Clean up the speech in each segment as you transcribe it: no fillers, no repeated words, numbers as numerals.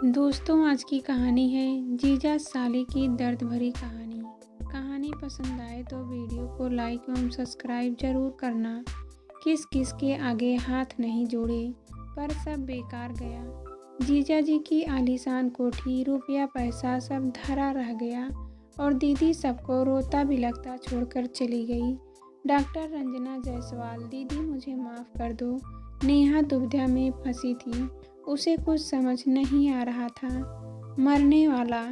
दोस्तों, आज की कहानी है जीजा साली की दर्द भरी कहानी। कहानी पसंद आए तो वीडियो को लाइक एवं सब्सक्राइब जरूर करना। किस किस के आगे हाथ नहीं जोड़े पर सब बेकार गया। जीजा जी की आलीशान कोठी, रुपया पैसा सब धरा रह गया और दीदी सबको रोता बिलखता छोड़कर चली गई। डॉक्टर रंजना जायसवाल, दीदी मुझे माफ़ कर दो। नेहा दुविधा में फंसी थी। उसे कुछ समझ नहीं आ रहा था। मरने वाला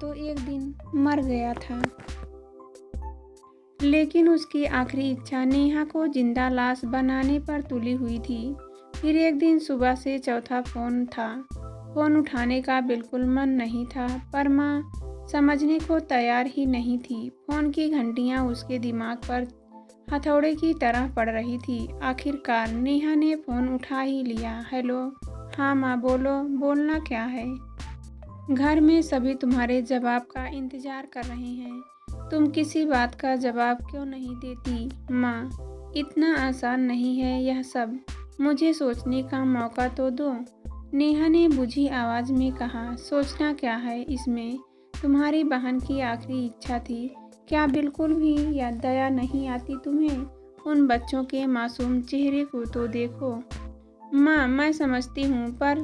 तो एक दिन मर गया था, लेकिन उसकी आखिरी इच्छा नेहा को जिंदा लाश बनाने पर तुली हुई थी। फिर एक दिन सुबह से चौथा फोन था। फोन उठाने का बिल्कुल मन नहीं था, पर माँ समझने को तैयार ही नहीं थी। फोन की घंटियाँ उसके दिमाग पर हथौड़े की तरह पड़ रही थी। आखिरकार नेहा ने फोन उठा ही लिया। हेलो। हाँ माँ, बोलो। बोलना क्या है? घर में सभी तुम्हारे जवाब का इंतजार कर रहे हैं। तुम किसी बात का जवाब क्यों नहीं देती? माँ, इतना आसान नहीं है यह सब। मुझे सोचने का मौका तो दो। नेहा ने बुझी आवाज में कहा। सोचना क्या है इसमें? तुम्हारी बहन की आखिरी इच्छा थी। क्या बिल्कुल भी या दया नहीं आती तुम्हें? उन बच्चों के मासूम चेहरे को तो देखो। माँ, मैं समझती हूँ, पर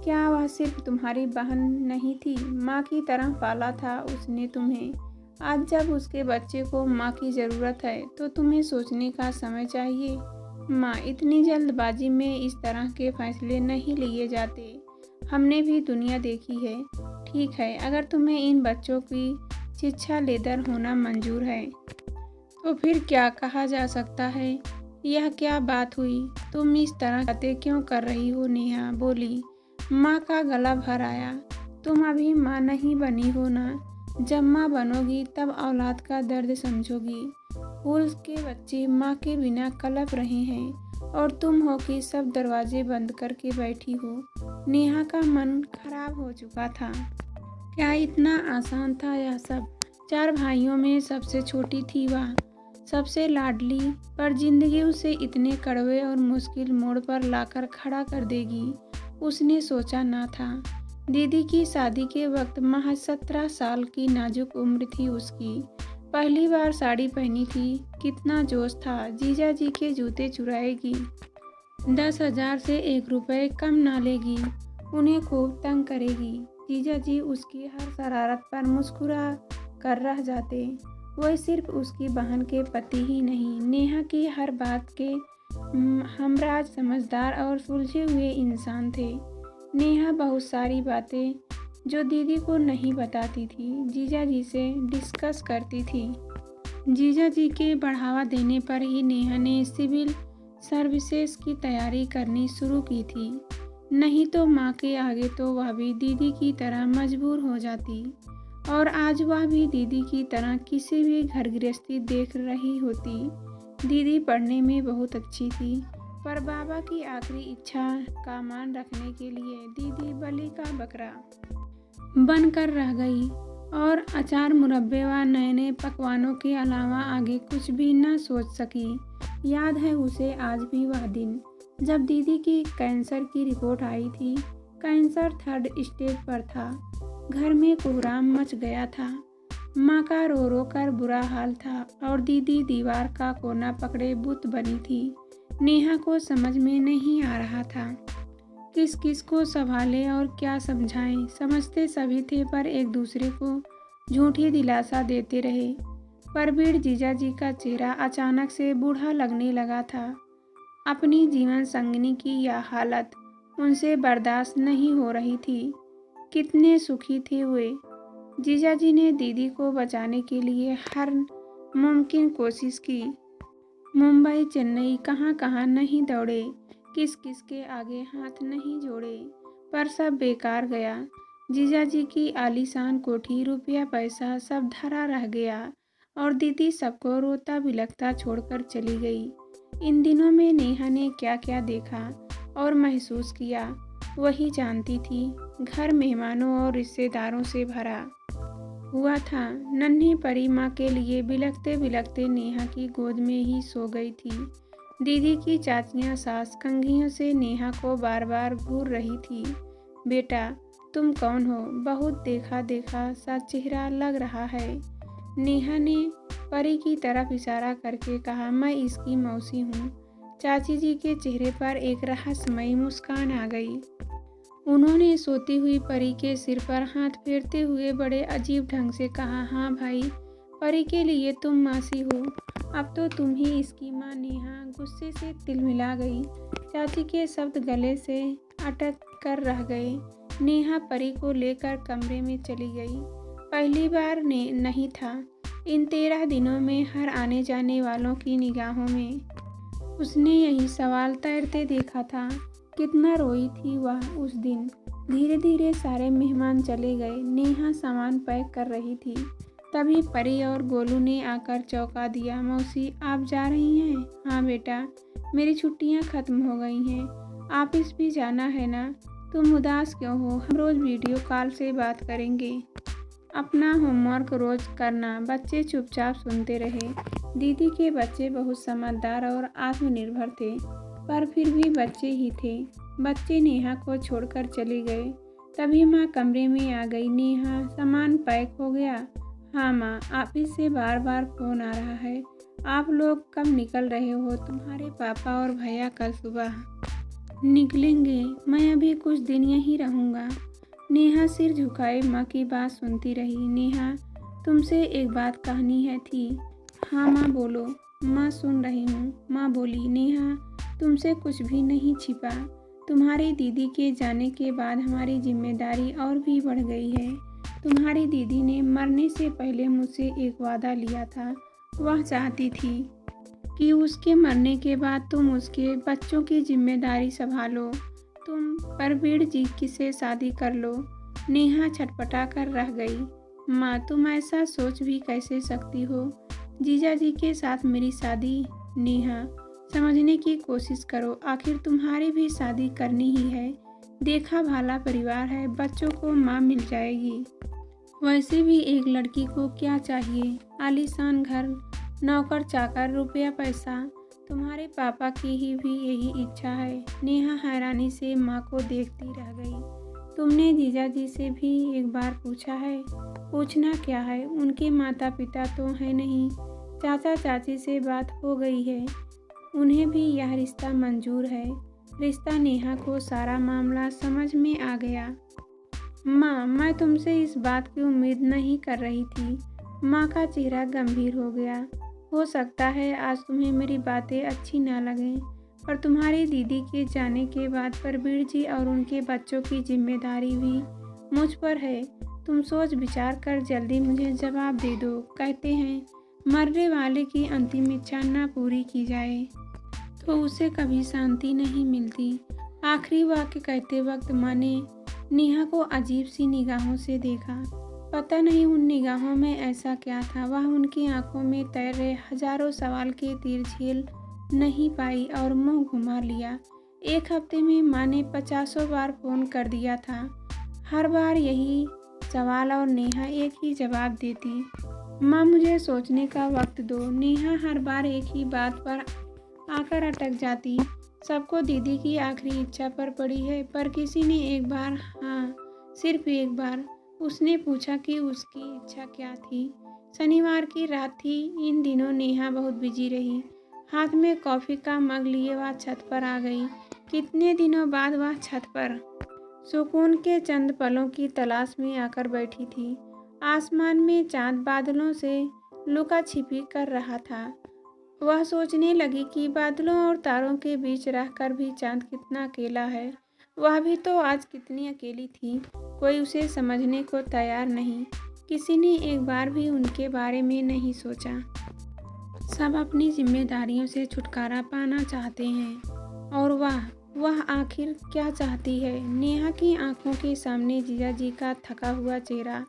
क्या वह सिर्फ तुम्हारी बहन नहीं थी? माँ की तरह पाला था उसने तुम्हें। आज जब उसके बच्चे को माँ की ज़रूरत है तो तुम्हें सोचने का समय चाहिए। माँ, इतनी जल्दबाजी में इस तरह के फैसले नहीं लिए जाते। हमने भी दुनिया देखी है। ठीक है, अगर तुम्हें इन बच्चों की शिक्षा लेदर होना मंजूर है तो फिर क्या कहा जा सकता है? यह क्या बात हुई? तुम इस तरह बातें क्यों कर रही हो? नेहा बोली। माँ का गला भर आया। तुम अभी माँ नहीं बनी हो ना। जब माँ बनोगी तब औलाद का दर्द समझोगी। फूल के बच्चे माँ के बिना कलप रहे हैं और तुम हो कि सब दरवाजे बंद करके बैठी हो। नेहा का मन खराब हो चुका था। क्या इतना आसान था यह सब? 4 भाइयों में सबसे छोटी थी वह, सबसे लाडली, पर जिंदगी उसे इतने कड़वे और मुश्किल मोड़ पर लाकर खड़ा कर देगी, उसने सोचा ना था। दीदी की शादी के वक्त महज 17 साल की नाजुक उम्र थी उसकी। पहली बार साड़ी पहनी थी। कितना जोश था। जीजा जी के जूते चुराएगी, 10,000 से 1 रुपये कम ना लेगी, उन्हें खूब तंग करेगी। जीजा जी उसकी हर शरारत पर मुस्कुरा कर रह जाते। वह सिर्फ उसकी बहन के पति ही नहीं, नेहा की हर बात के हमराज, समझदार और सुलझे हुए इंसान थे। नेहा बहुत सारी बातें जो दीदी को नहीं बताती थी, जीजा जी से डिस्कस करती थी। जीजा जी के बढ़ावा देने पर ही नेहा ने सिविल सर्विसेज की तैयारी करनी शुरू की थी। नहीं तो माँ के आगे तो वह भी दीदी की तरह मजबूर हो जाती और आज वह भी दीदी की तरह किसी भी घर गृहस्थी देख रही होती। दीदी पढ़ने में बहुत अच्छी थी, पर बाबा की आखिरी इच्छा का मान रखने के लिए दीदी बलि का बकरा बनकर रह गई और अचार, मुरब्बे व नए नए पकवानों के अलावा आगे कुछ भी न सोच सकी। याद है उसे आज भी वह दिन जब दीदी की कैंसर की रिपोर्ट आई थी। कैंसर 3rd स्टेज पर था। घर में कोहराम मच गया था। माँ का रो रो कर बुरा हाल था और दीदी दीवार का कोना पकड़े बुत बनी थी। नेहा को समझ में नहीं आ रहा था किस किस को संभाले और क्या समझाएं। समझते सभी थे, पर एक दूसरे को झूठी दिलासा देते रहे। परवीर जीजा जी का चेहरा अचानक से बूढ़ा लगने लगा था। अपनी जीवन संगिनी की यह हालत उनसे बर्दाश्त नहीं हो रही थी। कितने सुखी थे वे। जीजा जी ने दीदी को बचाने के लिए हर मुमकिन कोशिश की। मुंबई, चेन्नई, कहाँ कहाँ नहीं दौड़े, किस किस के आगे हाथ नहीं जोड़े, पर सब बेकार गया। जीजा जी की आलीशान कोठी, रुपया पैसा सब धरा रह गया और दीदी सबको रोता बिलखता छोड़कर चली गई। इन दिनों में नेहा ने क्या क्या देखा और महसूस किया वही जानती थी। घर मेहमानों और रिश्तेदारों से भरा हुआ था। नन्ही परी माँ के लिए बिलखते बिलखते नेहा की गोद में ही सो गई थी। दीदी की चाचियाँ सास कंघियों से नेहा को बार बार घूर रही थी। बेटा, तुम कौन हो? बहुत देखा देखा सा चेहरा लग रहा है। नेहा ने परी की तरफ इशारा करके कहा, मैं इसकी मौसी हूँ। चाची जी के चेहरे पर एक रहस्यमयी मुस्कान आ गई। उन्होंने सोती हुई परी के सिर पर हाथ फेरते हुए बड़े अजीब ढंग से कहा, हाँ भाई, परी के लिए तुम मासी हो, अब तो तुम ही इसकी माँ। नेहा गुस्से से तिलमिला गई। चाची के शब्द गले से अटक कर रह गए। नेहा परी को लेकर कमरे में चली गई। पहली बार नहीं था इन 13 दिनों में हर आने जाने वालों की निगाहों में उसने यही सवाल तैरते देखा था। कितना रोई थी वह उस दिन। धीरे धीरे सारे मेहमान चले गए। नेहा सामान पैक कर रही थी, तभी परी और गोलू ने आकर चौंका दिया। मौसी, आप जा रही हैं? हाँ बेटा, मेरी छुट्टियां खत्म हो गई हैं, ऑफिस भी जाना है ना। तुम उदास क्यों हो? हम रोज़ वीडियो कॉल से बात करेंगे। अपना होमवर्क रोज़ करना। बच्चे चुपचाप सुनते रहे। दीदी के बच्चे बहुत समझदार और आत्मनिर्भर थे, पर फिर भी बच्चे ही थे। बच्चे नेहा को छोड़कर चले गए। तभी माँ कमरे में आ गई। नेहा, सामान पैक हो गया? हाँ माँ, ऑफिस से बार बार फ़ोन आ रहा है। आप लोग कब निकल रहे हो? तुम्हारे पापा और भैया कल सुबह निकलेंगे। मैं अभी कुछ दिन यहीं रहूँगा। नेहा सिर झुकाए माँ की बात सुनती रही। नेहा, तुमसे एक बात कहनी है थी। हाँ माँ बोलो। माँ सुन रही हूँ, माँ बोली। नेहा, तुमसे कुछ भी नहीं छिपा। तुम्हारी दीदी के जाने के बाद हमारी जिम्मेदारी और भी बढ़ गई है। तुम्हारी दीदी ने मरने से पहले मुझसे एक वादा लिया था। वह चाहती थी कि उसके मरने के बाद तुम उसके बच्चों की जिम्मेदारी संभालो। तुम परवीर जी से शादी कर लो। नेहा छटपटा कर रह गई। माँ, तुम ऐसा सोच भी कैसे सकती हो? जीजा जी के साथ मेरी शादी? नेहा, समझने की कोशिश करो, आखिर तुम्हारी भी शादी करनी ही है। देखा भाला परिवार है, बच्चों को माँ मिल जाएगी। वैसे भी एक लड़की को क्या चाहिए? आलीशान घर, नौकर चाकर, रुपया पैसा। तुम्हारे पापा की ही भी यही इच्छा है। नेहा हैरानी से माँ को देखती रह गई। तुमने जीजा जी से भी एक बार पूछा है? पूछना क्या है, उनके माता पिता तो है नहीं। चाचा चाची से बात हो गई है, उन्हें भी यह रिश्ता मंजूर है। रिश्ता नेहा को सारा मामला समझ में आ गया। माँ, मैं तुमसे इस बात की उम्मीद नहीं कर रही थी। माँ का चेहरा गंभीर हो गया। हो सकता है आज तुम्हें मेरी बातें अच्छी ना लगें, पर तुम्हारी दीदी के जाने के बाद परवीर जी और उनके बच्चों की जिम्मेदारी भी मुझ पर है। तुम सोच विचार कर जल्दी मुझे जवाब दे दो। कहते हैं मरने वाले की अंतिम इच्छा ना पूरी की जाए तो उसे कभी शांति नहीं मिलती। आखिरी वाक्य कहते वक्त माँ ने नेहा को अजीब सी निगाहों से देखा। पता नहीं उन निगाहों में ऐसा क्या था। वह उनकी आंखों में तैर रहे हजारों सवाल के तीर झेल नहीं पाई और मुंह घुमा लिया। एक हफ्ते में माँ ने 50 बार फ़ोन कर दिया था, हर बार यही सवाल, और नेहा एक ही जवाब देती, माँ मुझे सोचने का वक्त दो। नेहा हर बार एक ही बात पर आकर अटक जाती। सबको दीदी की आखिरी इच्छा पर पड़ी है, पर किसी ने एक बार, हाँ सिर्फ एक बार, उसने पूछा कि उसकी इच्छा क्या थी। शनिवार की रात थी। इन दिनों नेहा बहुत बिजी रही। हाथ में कॉफ़ी का मग लिए वह छत पर आ गई। कितने दिनों बाद वह छत पर सुकून के चंद पलों की तलाश में आकर बैठी थी। आसमान में चांद बादलों से लुका छिपी कर रहा था। वह सोचने लगी कि बादलों और तारों के बीच रहकर भी चांद कितना अकेला है। वह भी तो आज कितनी अकेली थी। कोई उसे समझने को तैयार नहीं। किसी ने एक बार भी उनके बारे में नहीं सोचा। सब अपनी जिम्मेदारियों से छुटकारा पाना चाहते हैं, और वह आखिर क्या चाहती है? नेहा की आंखों के सामने जीजा जी का थका हुआ चेहरा,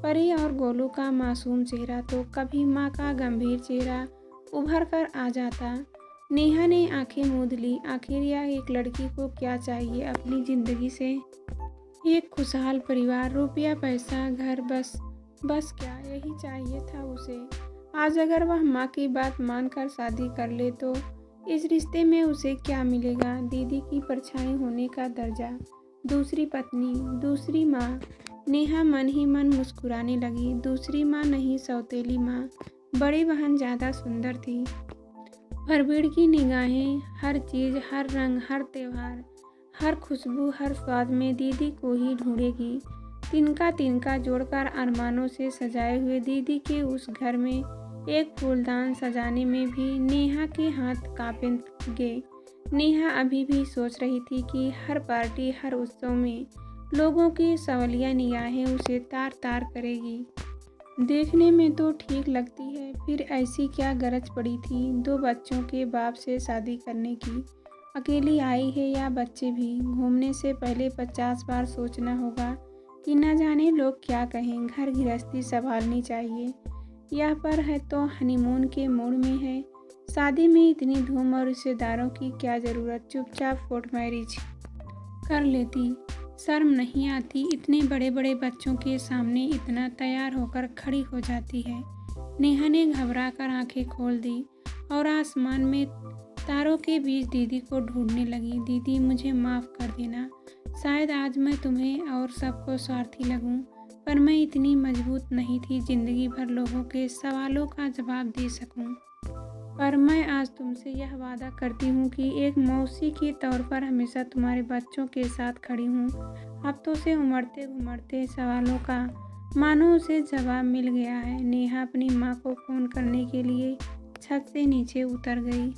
परी और गोलू का मासूम चेहरा, तो कभी माँ का गंभीर चेहरा उभर कर आ जाता। नेहा ने आंखें मूंद ली। आखिर यह एक लड़की को क्या चाहिए अपनी ज़िंदगी से? एक खुशहाल परिवार, रुपया पैसा, घर, बस क्या यही चाहिए था उसे? आज अगर वह माँ की बात मानकर शादी कर ले तो इस रिश्ते में उसे क्या मिलेगा? दीदी की परछाई होने का दर्जा, दूसरी पत्नी, दूसरी माँ। नेहा मन ही मन मुस्कुराने लगी। दूसरी माँ नहीं, सौतेली माँ। बड़ी बहन ज़्यादा सुंदर थी। परवीन की निगाहें हर चीज़, हर रंग, हर त्योहार, हर खुशबू, हर स्वाद में दीदी को ही ढूंढेगी। तिनका तिनका जोड़कर अरमानों से सजाए हुए दीदी के उस घर में एक फूलदान सजाने में भी नेहा के हाथ कांपेंगे। नेहा अभी भी सोच रही थी कि हर पार्टी, हर उत्सव में लोगों की सवालिया निगाहें उसे तार तार करेगी। देखने में तो ठीक लगती है, फिर ऐसी क्या गरज पड़ी थी 2 बच्चों के बाप से शादी करने की। अकेली आई है या बच्चे भी। घूमने से पहले 50 बार सोचना होगा कि न जाने लोग क्या कहें। घर गृहस्थी संभालनी चाहिए। यह पर है तो हनीमून के मूड में है। शादी में इतनी धूम और रिश्तेदारों की क्या ज़रूरत। चुपचाप कोर्ट मैरिज कर लेती। शर्म नहीं आती। इतने बड़े बड़े बच्चों के सामने इतना तैयार होकर खड़ी हो जाती है। नेहा ने घबराकर आंखें खोल दी और आसमान में तारों के बीच दीदी को ढूंढने लगी। दीदी, मुझे माफ़ कर देना। शायद आज मैं तुम्हें और सबको स्वार्थी लगूं, पर मैं इतनी मजबूत नहीं थी जिंदगी भर लोगों के सवालों का जवाब दे सकूं। पर मैं आज तुमसे यह वादा करती हूँ कि एक मौसी के तौर पर हमेशा तुम्हारे बच्चों के साथ खड़ी हूँ। हफ्तों से उमड़ते घुमड़ते सवालों का मानो उसे जवाब मिल गया है। नेहा अपनी माँ को फ़ोन करने के लिए छत से नीचे उतर गई।